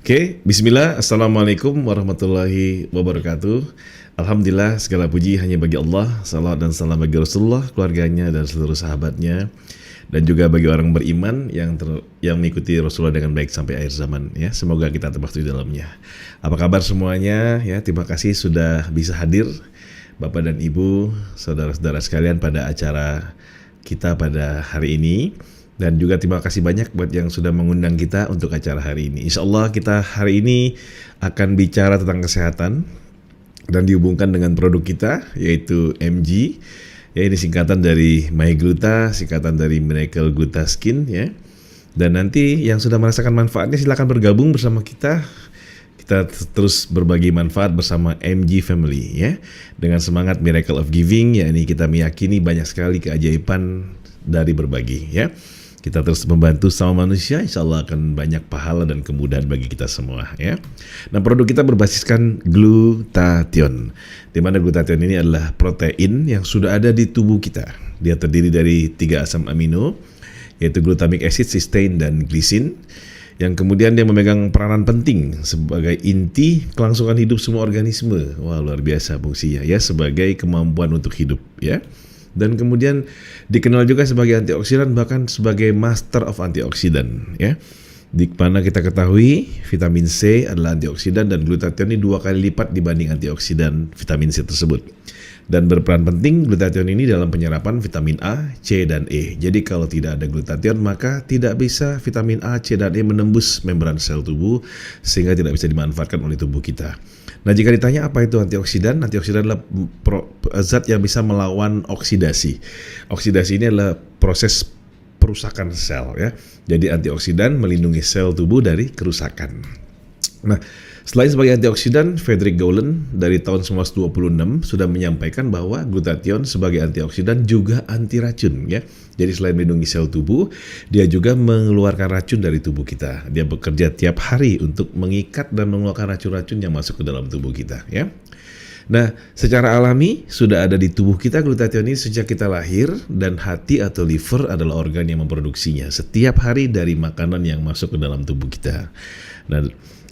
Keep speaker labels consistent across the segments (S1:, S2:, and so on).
S1: Oke, bismillah, assalamualaikum warahmatullahi wabarakatuh. Alhamdulillah, segala puji hanya bagi Allah, salawat dan salam bagi Rasulullah, keluarganya dan seluruh sahabatnya, dan juga bagi orang beriman yang mengikuti Rasulullah dengan baik sampai akhir zaman. Ya, semoga kita termasuk di dalamnya. Apa kabar semuanya? Ya, terima kasih sudah bisa hadir, Bapak dan Ibu, saudara-saudara sekalian pada acara kita pada hari ini. Dan juga terima kasih banyak buat yang sudah mengundang kita untuk acara hari ini. Insya Allah kita hari ini akan bicara tentang kesehatan dan dihubungkan dengan produk kita yaitu MG. Ya, ini singkatan dari MyGluta, singkatan dari Miracle Gluta Skin ya. Dan nanti yang sudah merasakan manfaatnya silakan bergabung bersama kita. Kita terus berbagi manfaat bersama MG Family ya. Dengan semangat Miracle of Giving, yakni kita meyakini banyak sekali keajaiban dari berbagi ya. Kita terus membantu sama manusia, insya Allah akan banyak pahala dan kemudahan bagi kita semua ya. Nah, produk kita berbasiskan glutathione, di mana glutathione ini adalah protein yang sudah ada di tubuh kita. Dia terdiri dari 3 asam amino, yaitu glutamic acid, cysteine, dan glisin, yang kemudian dia memegang peranan penting sebagai inti kelangsungan hidup semua organisme. Wah, luar biasa fungsinya ya, sebagai kemampuan untuk hidup ya. Dan kemudian dikenal juga sebagai antioksidan, bahkan sebagai master of antioksidan ya. Di mana kita ketahui vitamin C adalah antioksidan dan glutathione ini 2 kali lipat dibanding antioksidan vitamin C tersebut. Dan berperan penting glutathione ini dalam penyerapan vitamin A, C, dan E. Jadi kalau tidak ada glutathione maka tidak bisa vitamin A, C, dan E menembus membran sel tubuh sehingga tidak bisa dimanfaatkan oleh tubuh kita. Nah, jika ditanya apa itu antioksidan? Antioksidan adalah zat yang bisa melawan oksidasi. Oksidasi ini adalah proses perusakan sel ya. Jadi antioksidan melindungi sel tubuh dari kerusakan. Nah, selain sebagai antioksidan, Frederick Gowland dari tahun 1926 sudah menyampaikan bahwa glutathione sebagai antioksidan juga anti racun ya. Jadi selain melindungi sel tubuh, dia juga mengeluarkan racun dari tubuh kita. Dia bekerja tiap hari untuk mengikat dan mengeluarkan racun-racun yang masuk ke dalam tubuh kita ya. Nah, secara alami sudah ada di tubuh kita glutathione ini sejak kita lahir, dan hati atau liver adalah organ yang memproduksinya setiap hari dari makanan yang masuk ke dalam tubuh kita. Nah,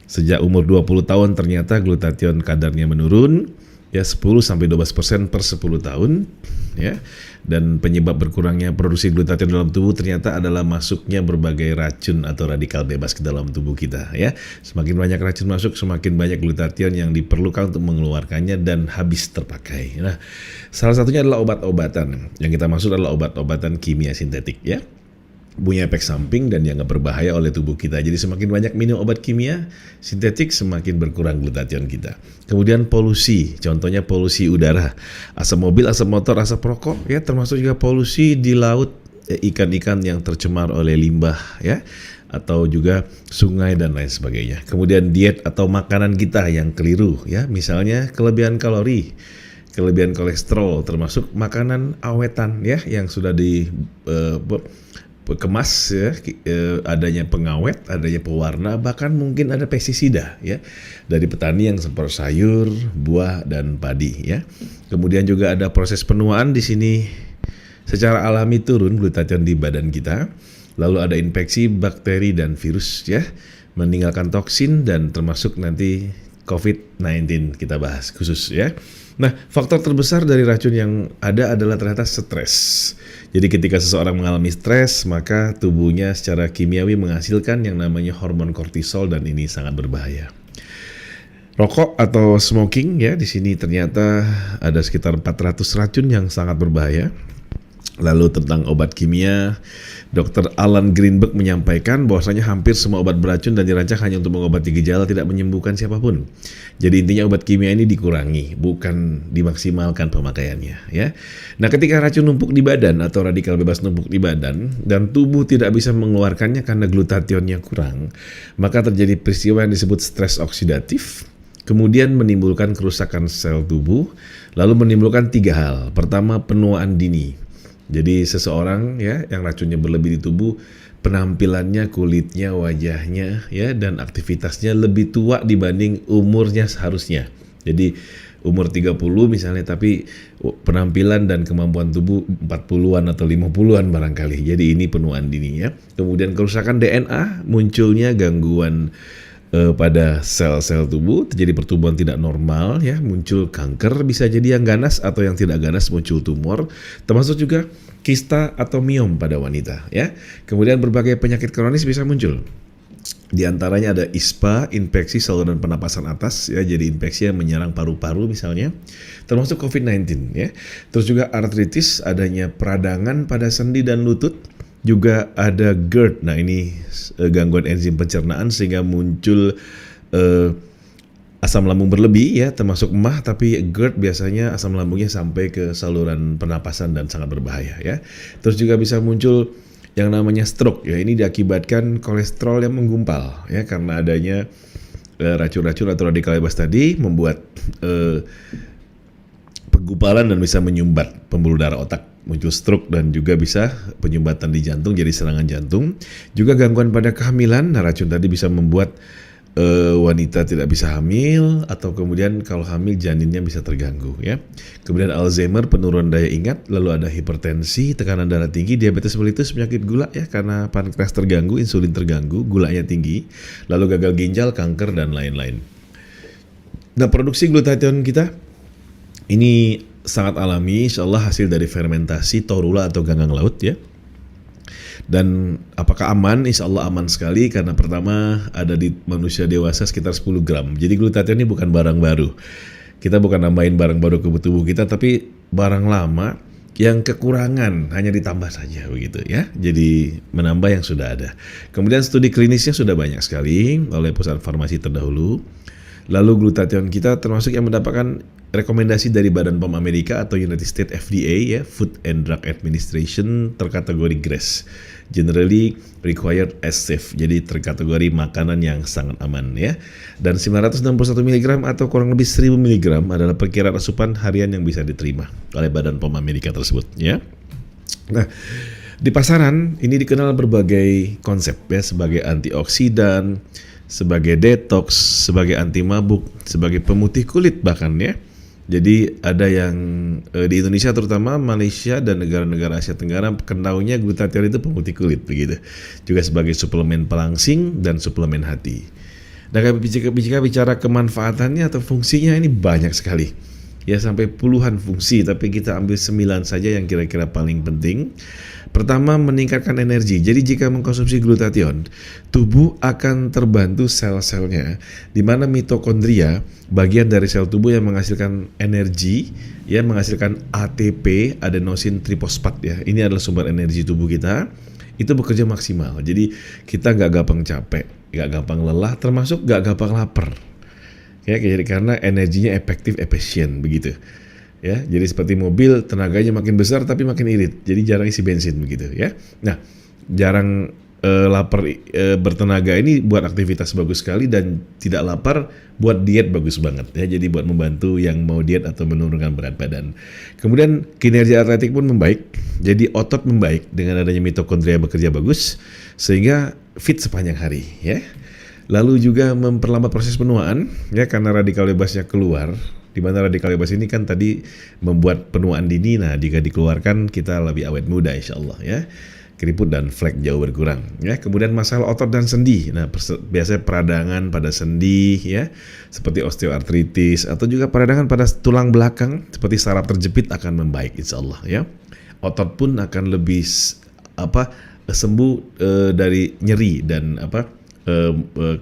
S1: sejak umur 20 tahun ternyata glutathione kadarnya menurun ya 10-12% per 10 tahun ya. Dan penyebab berkurangnya produksi glutathione dalam tubuh ternyata adalah masuknya berbagai racun atau radikal bebas ke dalam tubuh kita ya. Semakin banyak racun masuk, semakin banyak glutathione yang diperlukan untuk mengeluarkannya dan habis terpakai. Nah, salah satunya adalah obat-obatan. Yang kita maksud adalah obat-obatan kimia sintetik ya. Punya efek samping dan dianggap berbahaya oleh tubuh kita. Jadi semakin banyak minum obat kimia sintetik, semakin berkurang glutathione kita. Kemudian polusi, contohnya polusi udara, asap mobil, asap motor, asap rokok ya, termasuk juga polusi di laut, ikan-ikan yang tercemar oleh limbah ya, atau juga sungai dan lain sebagainya. Kemudian diet atau makanan kita yang keliru ya, misalnya kelebihan kalori, kelebihan kolesterol, termasuk makanan awetan ya yang sudah kemas ya, adanya pengawet, adanya pewarna, bahkan mungkin ada pestisida ya dari petani yang seperti sayur, buah, dan padi ya. Kemudian juga ada proses penuaan di sini secara alami turun glutathione di badan kita. Lalu ada infeksi bakteri dan virus ya, meninggalkan toksin, dan termasuk nanti COVID-19 kita bahas khusus ya. Nah, faktor terbesar dari racun yang ada adalah ternyata stres. Jadi ketika seseorang mengalami stres, maka tubuhnya secara kimiawi menghasilkan yang namanya hormon kortisol, dan ini sangat berbahaya. Rokok atau smoking ya, di sini ternyata ada sekitar 400 racun yang sangat berbahaya. Lalu tentang obat kimia, Dr. Alan Greenberg menyampaikan bahwasanya hampir semua obat beracun dan dirancang hanya untuk mengobati gejala, tidak menyembuhkan siapapun. Jadi intinya obat kimia ini dikurangi, bukan dimaksimalkan pemakaiannya ya. Nah, ketika racun numpuk di badan atau radikal bebas numpuk di badan dan tubuh tidak bisa mengeluarkannya karena glutathione-nya kurang, maka terjadi peristiwa yang disebut stres oksidatif, kemudian menimbulkan kerusakan sel tubuh, lalu menimbulkan 3 hal. Pertama, penuaan dini. Jadi seseorang ya yang racunnya berlebih di tubuh, penampilannya, kulitnya, wajahnya ya, dan aktivitasnya lebih tua dibanding umurnya seharusnya. Jadi umur 30 misalnya, tapi penampilan dan kemampuan tubuh 40-an atau 50-an barangkali. Jadi ini penuaan dini ya. Kemudian kerusakan DNA, munculnya gangguan pada sel-sel tubuh, terjadi pertumbuhan tidak normal ya, muncul kanker bisa jadi yang ganas atau yang tidak ganas muncul tumor, termasuk juga kista atau miom pada wanita ya. Kemudian berbagai penyakit kronis bisa muncul. Di antaranya ada ISPA, infeksi saluran pernapasan atas ya, jadi infeksi yang menyerang paru-paru misalnya, termasuk COVID-19 ya. Terus juga artritis, adanya peradangan pada sendi dan lutut, juga ada GERD. Nah, ini gangguan enzim pencernaan sehingga muncul asam lambung berlebih ya, termasuk emah, tapi GERD biasanya asam lambungnya sampai ke saluran pernapasan dan sangat berbahaya ya. Terus juga bisa muncul yang namanya stroke ya, ini diakibatkan kolesterol yang menggumpal ya, karena adanya racun-racun atau radikal bebas tadi membuat penggumpalan dan bisa menyumbat pembuluh darah otak, muncul stroke dan juga bisa penyumbatan di jantung jadi serangan jantung. Juga gangguan pada kehamilan, nah racun tadi bisa membuat wanita tidak bisa hamil, atau kemudian kalau hamil janinnya bisa terganggu ya. Kemudian Alzheimer, penurunan daya ingat, lalu ada hipertensi, tekanan darah tinggi, diabetes mellitus, penyakit gula ya, karena pankreas terganggu, insulin terganggu, gulanya tinggi, lalu gagal ginjal, kanker dan lain-lain. Nah, produksi glutathione kita ini sangat alami, insyaallah hasil dari fermentasi torula atau ganggang laut ya. Dan apakah aman? Insya Allah aman sekali, karena pertama ada di manusia dewasa sekitar 10 gram. Jadi glutathione ini bukan barang baru. Kita bukan nambahin barang baru ke tubuh kita, tapi barang lama yang kekurangan hanya ditambah saja begitu ya. Jadi menambah yang sudah ada. Kemudian studi klinisnya sudah banyak sekali oleh perusahaan farmasi terdahulu. Lalu glutathione kita termasuk yang mendapatkan rekomendasi dari Badan POM Amerika atau United States FDA ya, Food and Drug Administration, terkategori GRAS, Generally Required as Safe, jadi terkategori makanan yang sangat aman ya. Dan 961 mg atau kurang lebih 1000 mg adalah perkiraan asupan harian yang bisa diterima oleh Badan POM Amerika tersebut ya. Nah, di pasaran ini dikenal berbagai konsep ya, sebagai antioksidan, sebagai detox, sebagai anti mabuk, sebagai pemutih kulit bahkan ya. Jadi ada yang di Indonesia terutama, Malaysia dan negara-negara Asia Tenggara kenaunya glutathione itu pemutih kulit begitu. Juga sebagai suplemen pelangsing dan suplemen hati. Dan jika bicara kemanfaatannya atau fungsinya, ini banyak sekali. Ya, sampai puluhan fungsi, tapi kita ambil 9 saja yang kira-kira paling penting. Pertama, meningkatkan energi. Jadi jika mengkonsumsi glutathione, tubuh akan terbantu sel-selnya, di mana mitokondria, bagian dari sel tubuh yang menghasilkan energi, ya, menghasilkan ATP, adenosin triphosphate ya. Ini adalah sumber energi tubuh kita. Itu bekerja maksimal. Jadi kita nggak gampang capek, nggak gampang lelah, termasuk nggak gampang lapar. Ya, jadi karena energinya efektif, efisien begitu. Ya, jadi seperti mobil, tenaganya makin besar tapi makin irit. Jadi jarang isi bensin begitu ya. Nah, jarang lapar bertenaga ini buat aktivitas bagus sekali, dan tidak lapar buat diet bagus banget ya. Jadi buat membantu yang mau diet atau menurunkan berat badan. Kemudian kinerja atletik pun membaik. Jadi otot membaik dengan adanya mitokondria bekerja bagus sehingga fit sepanjang hari ya. Lalu juga memperlambat proses penuaan ya, karena radikal bebasnya keluar. Di mana radikal bebas ini kan tadi membuat penuaan dini. Nah, jika dikeluarkan kita lebih awet muda insyaallah ya. Keriput dan flek jauh berkurang ya. Kemudian masalah otot dan sendi. Nah, biasanya peradangan pada sendi ya, seperti osteoartritis, atau juga peradangan pada tulang belakang seperti saraf terjepit akan membaik insyaallah ya. Otot pun akan lebih sembuh dari nyeri dan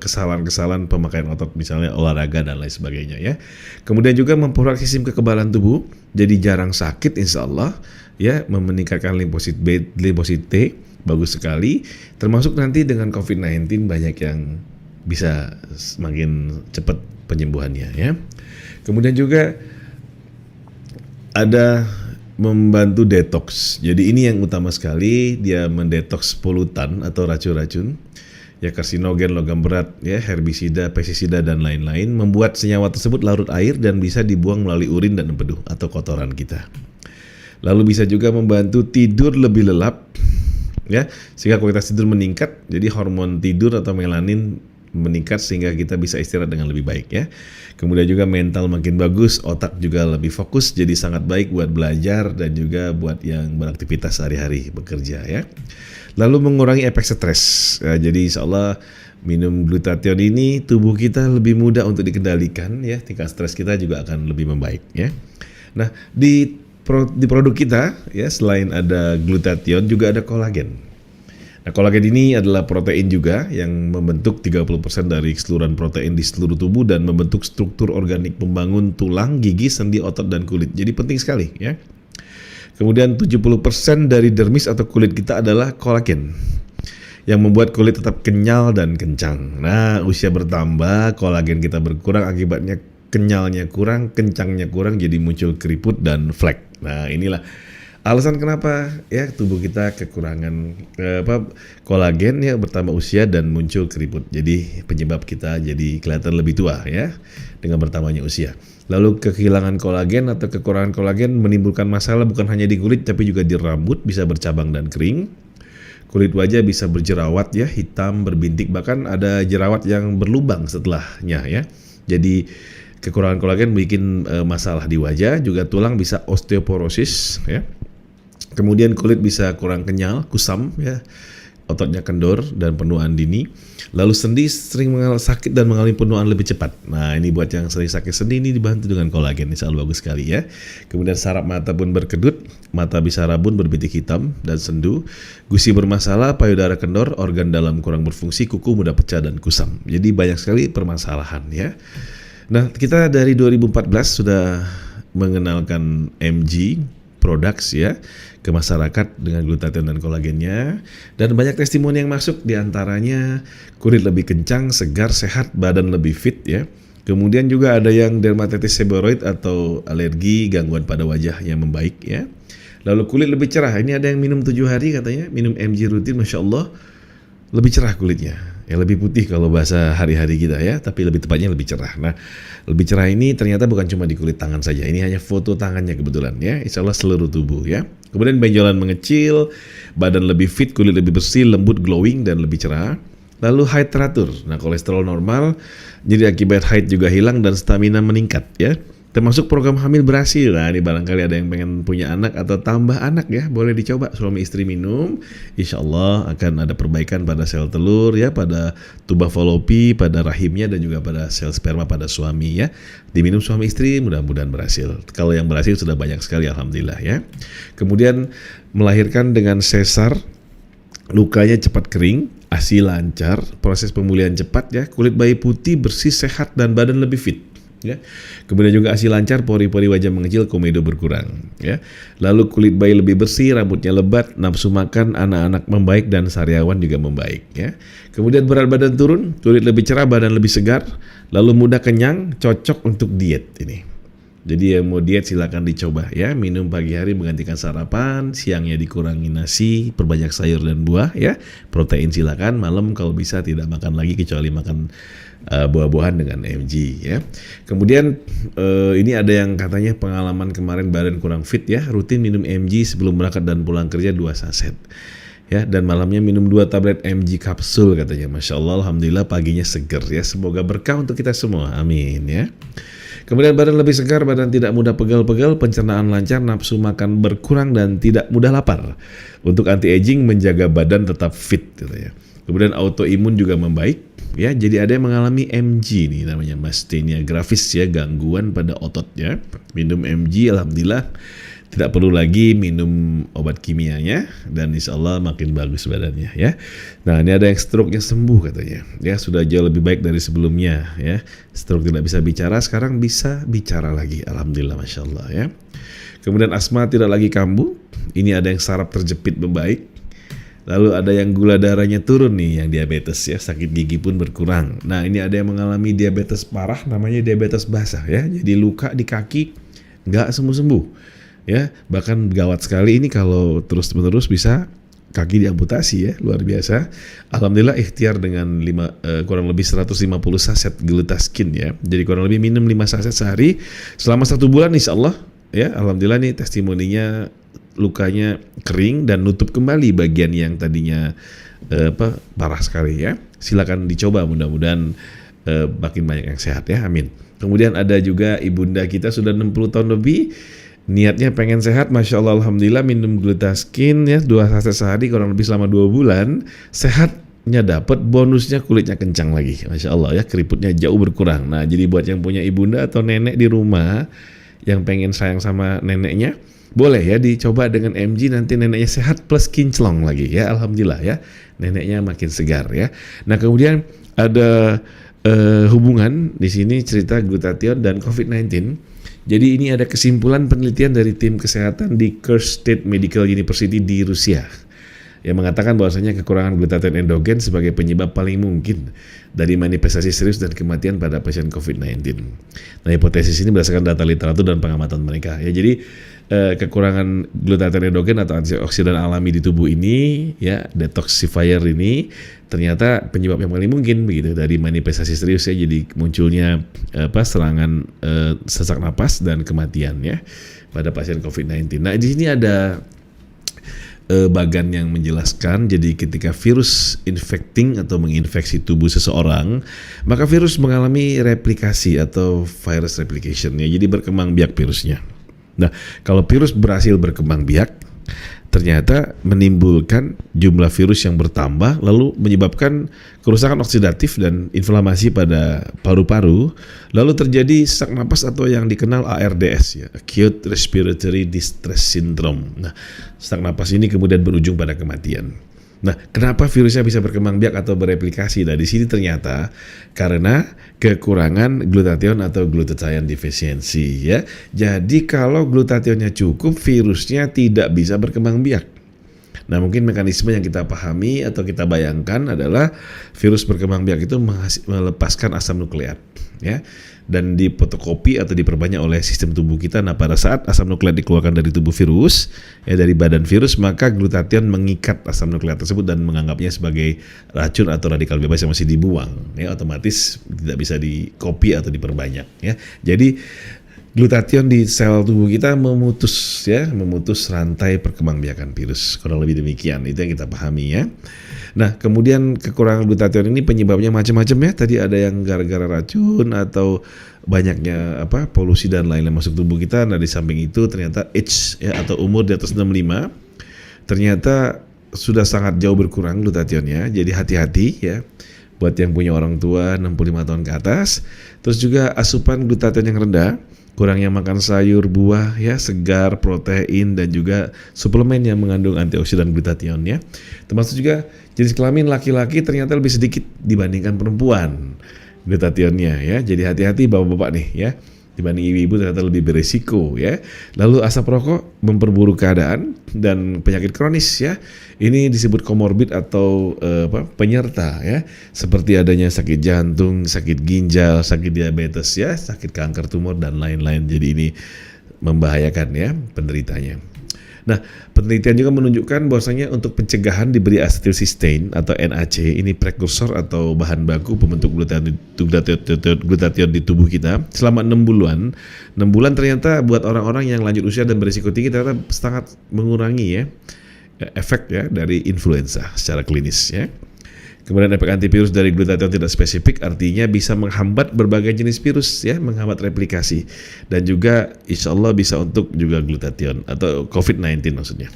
S1: kesalahan-kesalahan pemakaian otot, misalnya olahraga dan lain sebagainya ya. Kemudian juga memperkuat sistem kekebalan tubuh, jadi jarang sakit insyaallah ya, meningkatkan limfosit B, limfosit T, bagus sekali. Termasuk nanti dengan COVID-19 banyak yang bisa semakin cepat penyembuhannya ya. Kemudian juga ada membantu detox. Jadi ini yang utama sekali, dia mendetoks polutan atau racun-racun. Ya, karsinogen, logam berat, ya, herbisida, pestisida dan lain-lain, membuat senyawa tersebut larut air dan bisa dibuang melalui urin dan empedu atau kotoran kita. Lalu bisa juga membantu tidur lebih lelap, ya, sehingga kualitas tidur meningkat. Jadi hormon tidur atau melanin meningkat sehingga kita bisa istirahat dengan lebih baik ya. Kemudian juga mental makin bagus, otak juga lebih fokus, jadi sangat baik buat belajar dan juga buat yang beraktivitas sehari-hari bekerja ya. Lalu mengurangi efek stres. Jadi insyaallah Minum glutathione ini tubuh kita lebih mudah untuk dikendalikan ya, tingkat stres kita juga akan lebih membaik ya. Nah, di produk kita ya selain ada glutathione juga ada kolagen. Nah, kolagen ini adalah protein juga yang membentuk 30% dari keseluruhan protein di seluruh tubuh dan membentuk struktur organik pembangun tulang, gigi, sendi, otot dan kulit. Jadi penting sekali ya. Kemudian 70% dari dermis atau kulit kita adalah kolagen yang membuat kulit tetap kenyal dan kencang. Nah, usia bertambah, kolagen kita berkurang, akibatnya kenyalnya kurang, kencangnya kurang, jadi muncul keriput dan flek. Nah, inilah alasan kenapa ya tubuh kita kekurangan kolagen ya, bertambah usia dan muncul keriput. Jadi penyebab kita jadi kelihatan lebih tua ya dengan bertambahnya usia. Lalu kehilangan kolagen atau kekurangan kolagen menimbulkan masalah bukan hanya di kulit tapi juga di rambut, bisa bercabang dan kering. Kulit wajah bisa berjerawat ya, hitam, berbintik, bahkan ada jerawat yang berlubang setelahnya ya. Jadi kekurangan kolagen bikin masalah di wajah, juga tulang bisa osteoporosis ya. Kemudian kulit bisa kurang kenyal, kusam ya, ototnya kendor dan penuaan dini. Lalu sendi sering mengalami sakit dan mengalami penuaan lebih cepat. Nah, ini buat yang sering sakit sendi ini dibantu dengan kolagen, ini selalu bagus sekali ya. Kemudian saraf mata pun berkedut, mata bisa rabun, berbintik hitam dan sendu. Gusi bermasalah, payudara kendor, organ dalam kurang berfungsi, kuku mudah pecah dan kusam. Jadi banyak sekali permasalahan ya. Nah, kita dari 2014 sudah mengenalkan MG Products ya ke masyarakat dengan glutathione dan kolagennya, dan banyak testimoni yang masuk, diantaranya kulit lebih kencang, segar, sehat, badan lebih fit ya. Kemudian juga ada yang dermatitis seborrhoid atau alergi, gangguan pada wajah yang membaik ya. Lalu kulit lebih cerah, ini ada yang minum 7 hari katanya, minum MG rutin, Masya Allah lebih cerah kulitnya ya, lebih putih kalau bahasa hari-hari kita ya, tapi lebih tepatnya lebih cerah. Nah, lebih cerah ini ternyata bukan cuma di kulit tangan saja, ini hanya foto tangannya kebetulan ya, insya Allah seluruh tubuh ya. Kemudian benjolan mengecil, badan lebih fit, kulit lebih bersih, lembut, glowing dan lebih cerah. Lalu haid teratur, nah kolesterol normal, jadi akibat haid juga hilang dan stamina meningkat ya. Termasuk program hamil berhasil. Nah, ini barangkali ada yang pengen punya anak atau tambah anak ya, boleh dicoba suami istri minum. Insya Allah akan ada perbaikan pada sel telur ya, pada tuba falopi, pada rahimnya dan juga pada sel sperma pada suami ya. Diminum suami istri, mudah-mudahan berhasil. Kalau yang berhasil sudah banyak sekali, alhamdulillah ya. Kemudian melahirkan dengan sesar, lukanya cepat kering, ASI lancar, proses pemulihan cepat ya, kulit bayi putih, bersih, sehat dan badan lebih fit. Ya. Kemudian juga ASI lancar, pori-pori wajah mengecil, komedo berkurang ya. Lalu kulit bayi lebih bersih, rambutnya lebat, nafsu makan anak-anak membaik dan sariawan juga membaik ya. Kemudian berat badan turun, kulit lebih cerah, badan lebih segar, lalu mudah kenyang, cocok untuk diet ini. Jadi yang mau diet silakan dicoba ya, minum pagi hari menggantikan sarapan, siangnya dikurangi nasi, perbanyak sayur dan buah ya. Protein silakan, malam kalau bisa tidak makan lagi kecuali makan buah-buahan dengan MG ya. Kemudian ini ada yang katanya pengalaman kemarin badan kurang fit ya, rutin minum MG sebelum berangkat dan pulang kerja 2 saset. Ya, dan malamnya minum 2 tablet MG kapsul katanya. Masya Allah, alhamdulillah paginya seger ya. Semoga berkah untuk kita semua. Amin ya. Kemudian badan lebih segar, badan tidak mudah pegal-pegal, pencernaan lancar, nafsu makan berkurang dan tidak mudah lapar. Untuk anti-aging, menjaga badan tetap fit katanya. Kemudian autoimun juga membaik ya. Jadi ada yang mengalami MG nih, namanya myasthenia gravis ya, gangguan pada ototnya. Minum MG alhamdulillah tidak perlu lagi minum obat kimianya dan insya Allah makin bagus badannya ya. Nah, ini ada yang stroke-nya sembuh katanya ya, sudah jauh lebih baik dari sebelumnya ya. Stroke tidak bisa bicara, sekarang bisa bicara lagi, alhamdulillah, Masya Allah ya. Kemudian asma tidak lagi kambuh, ini ada yang saraf terjepit membaik. Lalu ada yang gula darahnya turun nih, yang diabetes ya, sakit gigi pun berkurang. Nah, ini ada yang mengalami diabetes parah, namanya diabetes basah ya. Jadi luka di kaki nggak sembuh-sembuh ya, bahkan gawat sekali ini kalau terus-menerus bisa kaki diamputasi ya, luar biasa. Alhamdulillah ikhtiar dengan kurang lebih 150 saset Glutaskin ya. Jadi kurang lebih minum 5 saset sehari selama 1 bulan insya Allah ya. Alhamdulillah nih testimoninya, lukanya kering dan nutup kembali bagian yang tadinya parah sekali ya. Silakan dicoba, mudah-mudahan makin banyak yang sehat ya, amin. Kemudian ada juga ibunda kita sudah 60 tahun lebih, niatnya pengen sehat, Masya Allah, alhamdulillah minum Glutaskin ya 2 saset sehari kurang lebih selama 2 bulan, sehat keriputnya dapat, bonusnya kulitnya kencang lagi. Masya Allah ya, keriputnya jauh berkurang. Nah, jadi buat yang punya ibunda atau nenek di rumah yang pengen sayang sama neneknya, boleh ya dicoba dengan MG, nanti neneknya sehat plus kinclong lagi ya. Alhamdulillah ya, neneknya makin segar ya. Nah, kemudian ada hubungan di sini cerita glutathione dan COVID-19. Jadi ini ada kesimpulan penelitian dari tim kesehatan di Kursk State Medical University di Rusia yang mengatakan bahwasanya kekurangan glutathione endogen sebagai penyebab paling mungkin dari manifestasi serius dan kematian pada pasien COVID-19. Nah, hipotesis ini berdasarkan data literatur dan pengamatan mereka. Ya, jadi kekurangan glutathione endogen atau antioksidan alami di tubuh ini, ya, detoxifier ini ternyata penyebab yang paling mungkin begitu dari manifestasi serius ya, jadi munculnya serangan sesak napas dan kematian ya pada pasien COVID-19. Nah, di sini ada bagan yang menjelaskan, jadi ketika virus infecting atau menginfeksi tubuh seseorang, maka virus mengalami replikasi atau virus replication ya, jadi berkembang biak virusnya. Nah, kalau virus berhasil berkembang biak, ternyata menimbulkan jumlah virus yang bertambah, lalu menyebabkan kerusakan oksidatif dan inflamasi pada paru-paru, lalu terjadi sesak napas atau yang dikenal ARDS ya, Acute Respiratory Distress Syndrome. Nah, sesak napas ini kemudian berujung pada kematian. Nah, kenapa virusnya bisa berkembang biak atau bereplikasi? Nah, di sini ternyata karena kekurangan glutathione atau glutathione deficiency ya. Jadi kalau glutathionnya cukup, virusnya tidak bisa berkembang biak. Nah, mungkin mekanisme yang kita pahami atau kita bayangkan adalah virus berkembang biak itu melepaskan asam nukleat ya, dan dipotokopi atau diperbanyak oleh sistem tubuh kita. Nah, pada saat asam nukleat dikeluarkan dari tubuh virus ya, dari badan virus, maka glutathione mengikat asam nukleat tersebut dan menganggapnya sebagai racun atau radikal bebas yang masih dibuang ya, otomatis tidak bisa dikopi atau diperbanyak ya. Jadi glutathione di sel tubuh kita memutus rantai perkembangbiakan virus. Kurang lebih demikian, itu yang kita pahami ya. Nah, kemudian kekurangan glutathione ini penyebabnya macam-macam ya. Tadi ada yang gara-gara racun atau banyaknya polusi dan lain-lain masuk tubuh kita. Nah, di samping itu ternyata age ya, atau umur di atas 65 ternyata sudah sangat jauh berkurang glutathionnya. Jadi hati-hati ya buat yang punya orang tua 65 tahun ke atas. Terus juga asupan glutathione yang rendah, kurangnya makan sayur, buah ya, segar, protein, dan juga suplemen yang mengandung antioksidan glutathione ya. Termasuk juga jenis kelamin laki-laki ternyata lebih sedikit dibandingkan perempuan glutathionnya ya. Jadi hati-hati bapak-bapak nih ya, dibanding ibu-ibu ternyata lebih beresiko ya. Lalu asap rokok memperburuk keadaan dan penyakit kronis ya. Ini disebut komorbid atau penyerta ya, seperti adanya sakit jantung, sakit ginjal, sakit diabetes ya, sakit kanker tumor dan lain-lain. Jadi ini membahayakan ya penderitanya. Nah, penelitian juga menunjukkan bahwasanya untuk pencegahan diberi asetilcysteine atau NAC, ini prekursor atau bahan baku pembentuk glutathione di tubuh kita selama 6 bulan. 6 bulan ternyata buat orang-orang yang lanjut usia dan berisiko tinggi ternyata sangat mengurangi ya efek ya dari influenza secara klinis ya. Kemudian efek antivirus dari glutathione tidak spesifik, artinya bisa menghambat berbagai jenis virus ya, menghambat replikasi, dan juga insya Allah bisa untuk juga glutathione atau COVID-19 maksudnya.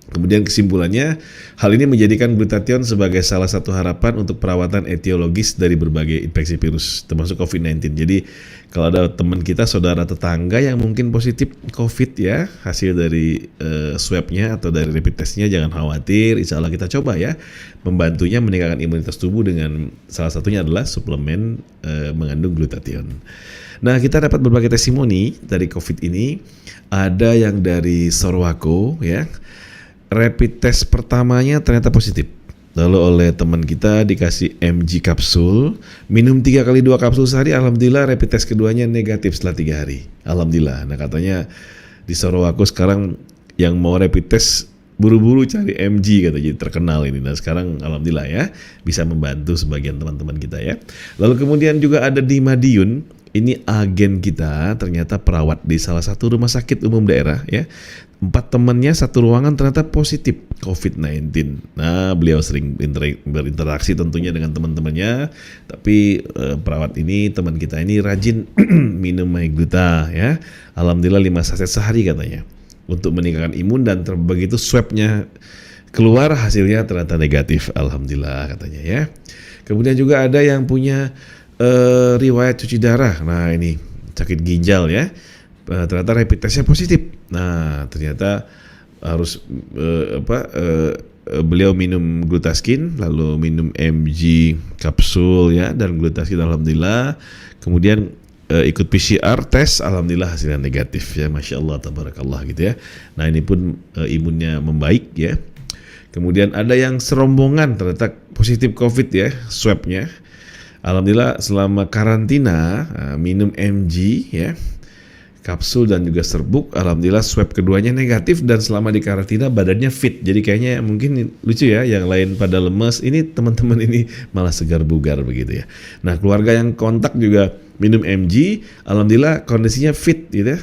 S1: Kemudian kesimpulannya, hal ini menjadikan glutathione sebagai salah satu harapan untuk perawatan etiologis dari berbagai infeksi virus, termasuk COVID-19. Jadi kalau ada teman kita, saudara, tetangga yang mungkin positif COVID ya, hasil dari swabnya atau dari rapid testnya, jangan khawatir, insya Allah kita coba ya, membantunya meningkatkan imunitas tubuh dengan salah satunya adalah suplemen mengandung glutathione. Nah, kita dapat berbagai testimoni dari COVID ini, ada yang dari Sorwako ya, rapid test pertamanya ternyata positif. Lalu oleh teman kita dikasih MG kapsul, minum 3 kali 2 kapsul sehari, alhamdulillah rapid test keduanya negatif setelah 3 hari. Alhamdulillah. Nah, katanya di Sorowako sekarang yang mau rapid test buru-buru cari MG katanya, jadi terkenal ini. Nah, sekarang alhamdulillah ya bisa membantu sebagian teman-teman kita ya. Lalu kemudian juga ada di Madiun. Ini agen kita ternyata perawat di salah satu rumah sakit umum daerah ya. 4 temannya satu ruangan ternyata positif COVID-19. Nah, beliau sering berinteraksi tentunya dengan teman-temannya. Tapi perawat ini, teman kita ini rajin minum MyGluta ya. Alhamdulillah 5 saset sehari katanya. Untuk meningkatkan imun, dan begitu swabnya keluar hasilnya ternyata negatif, alhamdulillah katanya ya. Kemudian juga ada yang punya riwayat cuci darah. Nah ini sakit ginjal ya, ternyata rapid testnya positif. Nah ternyata harus beliau minum glutaskin, lalu minum MG kapsul ya, dan glutaskin alhamdulillah. Kemudian ikut PCR tes, alhamdulillah hasilnya negatif ya, masya Allah tabarakallah gitu ya. Nah ini pun imunnya membaik ya. Kemudian ada yang serombongan ternyata positif COVID ya, swabnya. Alhamdulillah selama karantina minum MG ya, kapsul dan juga serbuk, alhamdulillah swab keduanya negatif dan selama di karantina badannya fit. Jadi kayaknya mungkin lucu ya, yang lain pada lemes, ini teman-teman ini malah segar bugar begitu ya. Nah keluarga yang kontak juga minum MG, alhamdulillah kondisinya fit gitu ya.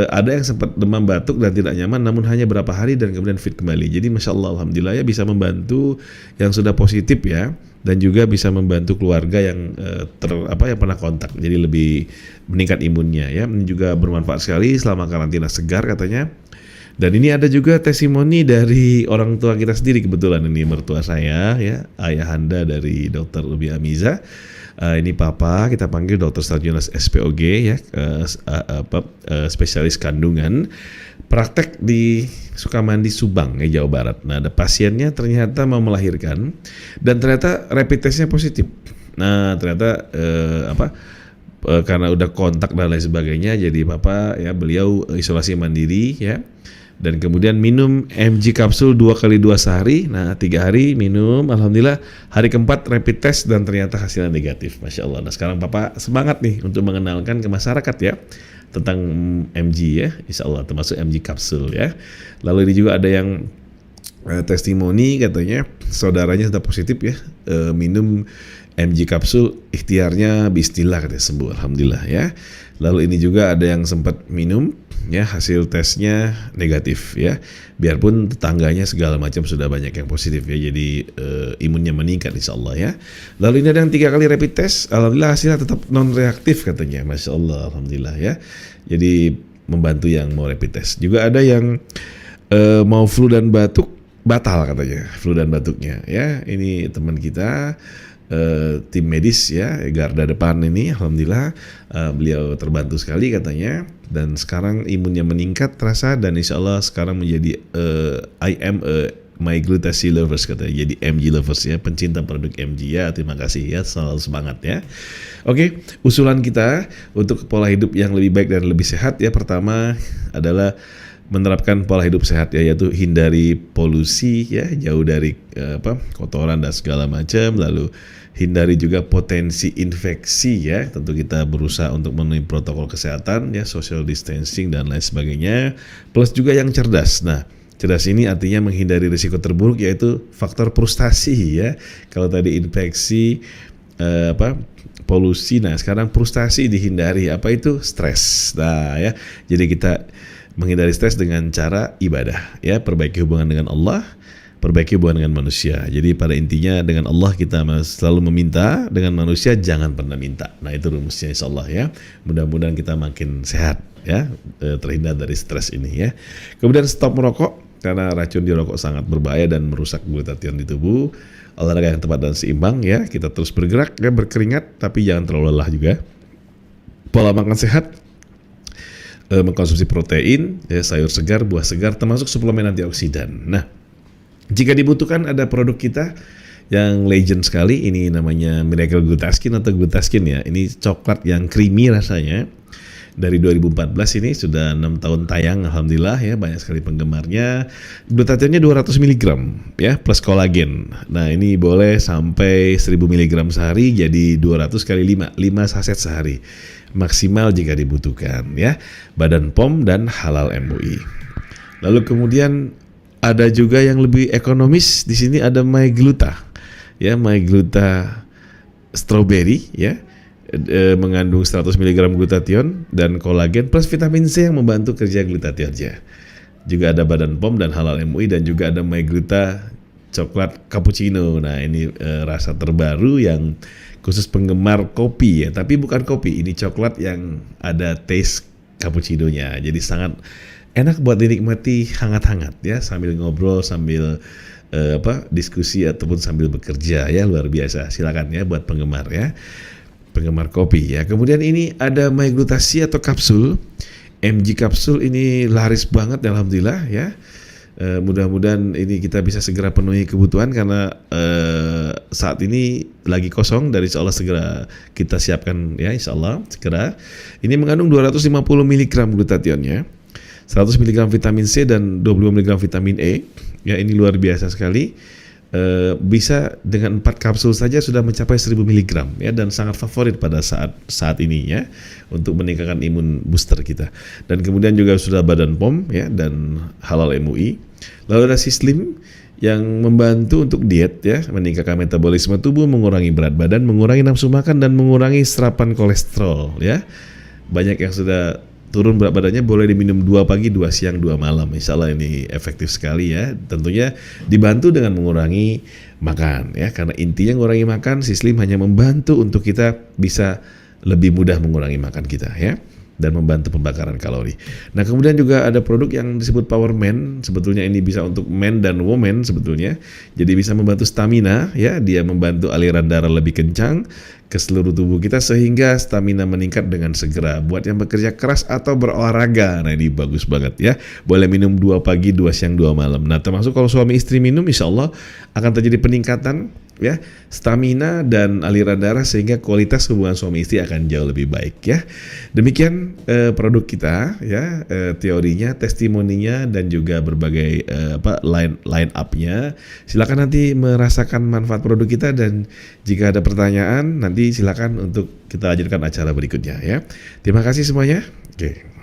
S1: Ada yang sempat demam batuk dan tidak nyaman, namun hanya berapa hari dan kemudian fit kembali. Jadi masya Allah alhamdulillah ya, bisa membantu yang sudah positif ya, dan juga bisa membantu keluarga yang yang pernah kontak, jadi lebih meningkat imunnya ya. Ini juga bermanfaat sekali selama karantina segar katanya. Dan ini ada juga testimoni dari orang tua kita sendiri, kebetulan ini mertua saya ya, ayahanda dari Dr. Ruby Amiza. Ini papa, kita panggil Dr. Sarjonas SPOG ya, spesialis kandungan, praktek di Sukamandi Subang ya, Jawa Barat. Nah ada pasiennya ternyata mau melahirkan dan ternyata rapid testnya positif. Nah ternyata karena udah kontak dan lain sebagainya, jadi papa ya beliau isolasi mandiri ya. Dan kemudian minum MG kapsul 2x2 sehari. Nah 3 hari minum, alhamdulillah hari keempat rapid test dan ternyata hasilnya negatif, masya Allah. Nah sekarang papa semangat nih untuk mengenalkan ke masyarakat ya tentang MG ya, insya Allah, termasuk MG kapsul ya. Lalu ini juga ada yang testimoni, katanya saudaranya sudah positif ya, minum MG kapsul, ikhtiarnya bismillah katanya sembuh, alhamdulillah ya. Lalu ini juga ada yang sempat minum ya, hasil tesnya negatif ya, biarpun tetangganya segala macam sudah banyak yang positif ya, jadi imunnya meningkat insyaallah ya. Lalu ini ada yang 3 kali rapid test, alhamdulillah hasilnya tetap non reaktif katanya, masya Allah alhamdulillah ya. Jadi membantu yang mau rapid test. Juga ada yang mau flu dan batuk, batal katanya flu dan batuknya ya. Ini teman kita tim medis ya, garda depan ini, alhamdulillah beliau terbantu sekali katanya, dan sekarang imunnya meningkat terasa, dan insya Allah sekarang menjadi I am a my glutathione lovers katanya, jadi MG lovers ya, pencinta produk MG ya. Terima kasih ya, selalu semangat ya. Oke, usulan kita untuk pola hidup yang lebih baik dan lebih sehat ya, pertama adalah menerapkan pola hidup sehat ya, yaitu hindari polusi ya, jauh dari kotoran dan segala macam, lalu hindari juga potensi infeksi ya, tentu kita berusaha untuk memenuhi protokol kesehatan ya, social distancing dan lain sebagainya, plus juga yang cerdas. Nah cerdas ini artinya menghindari risiko terburuk, yaitu faktor frustasi ya. Kalau tadi infeksi polusi, nah sekarang frustasi dihindari. Apa itu? Stres. Nah ya, jadi kita menghindari stres dengan cara ibadah ya, perbaiki hubungan dengan Allah, perbaiki hubungan dengan manusia. Jadi pada intinya dengan Allah kita selalu meminta, dengan manusia jangan pernah minta. Nah itu rumusnya insyaallah ya. Mudah-mudahan kita makin sehat ya, terhindar dari stres ini ya. Kemudian stop merokok, karena racun di rokok sangat berbahaya dan merusak glutathione di tubuh. Olahraga yang tepat dan seimbang ya, kita terus bergerak ya, berkeringat tapi jangan terlalu lelah juga. Pola makan sehat, mengkonsumsi protein ya, sayur segar, buah segar, termasuk suplemen antioksidan. Nah jika dibutuhkan ada produk kita yang legend sekali, ini namanya Miracle Glutaskin atau Glutaskin ya. Ini coklat yang creamy rasanya. Dari 2014 ini sudah 6 tahun tayang, alhamdulillah ya, banyak sekali penggemarnya. Glutathione 200 mg ya, plus kolagen. Nah ini boleh sampai 1000 mg sehari, jadi 200 kali 5 saset sehari. Maksimal jika dibutuhkan ya. Badan POM dan halal MUI. Lalu kemudian ada juga yang lebih ekonomis, di sini ada MyGluta ya, MyGluta strawberry ya, mengandung 100 mg glutathione dan kolagen plus vitamin C yang membantu kerja glutathione. Juga ada badan POM dan halal MUI, dan juga ada MyGluta coklat cappuccino. Nah ini rasa terbaru yang khusus penggemar kopi ya, tapi bukan kopi, ini coklat yang ada taste cappuccinonya, jadi sangat enak buat dinikmati hangat-hangat ya, sambil ngobrol, sambil diskusi ataupun sambil bekerja ya, luar biasa. Silakan ya buat penggemar ya, penggemar kopi ya. Kemudian ini ada maiglutasi atau kapsul. MG kapsul ini laris banget alhamdulillah ya. Mudah-mudahan ini kita bisa segera penuhi kebutuhan karena saat ini lagi kosong, dan insya Allah segera kita siapkan ya, insya Allah segera. Ini mengandung 250 mg glutathionnya, 100 mg vitamin C dan 25 mg vitamin E ya, ini luar biasa sekali. Bisa dengan 4 kapsul saja sudah mencapai 1000 mg ya, dan sangat favorit pada saat ini ya, untuk meningkatkan imun booster kita. Dan kemudian juga sudah Badan POM ya, dan halal MUI. Lalu ada Sislim yang membantu untuk diet ya, meningkatkan metabolisme tubuh, mengurangi berat badan, mengurangi nafsu makan, dan mengurangi serapan kolesterol ya. Banyak yang sudah turun berat badannya, boleh diminum 2 pagi, 2 siang, 2 malam. Insya Allah ini efektif sekali ya. Tentunya dibantu dengan mengurangi makan ya, karena intinya mengurangi makan. Sislim hanya membantu untuk kita bisa lebih mudah mengurangi makan kita ya, dan membantu pembakaran kalori. Nah, kemudian juga ada produk yang disebut Power Man. Sebetulnya ini bisa untuk men dan woman sebetulnya. Jadi bisa membantu stamina ya, dia membantu aliran darah lebih kencang ke seluruh tubuh kita sehingga stamina meningkat dengan segera. Buat yang bekerja keras atau berolahraga, nah ini bagus banget ya. Boleh minum 2 pagi, 2 siang, 2 malam. Nah, termasuk kalau suami istri minum, insya Allah akan terjadi peningkatan ya stamina dan aliran darah, sehingga kualitas hubungan suami istri akan jauh lebih baik ya. Demikian produk kita ya, teorinya, testimoninya, dan juga berbagai line up-nya. Silakan nanti merasakan manfaat produk kita, dan jika ada pertanyaan nanti silakan untuk kita lanjutkan acara berikutnya ya. Terima kasih semuanya. Oke.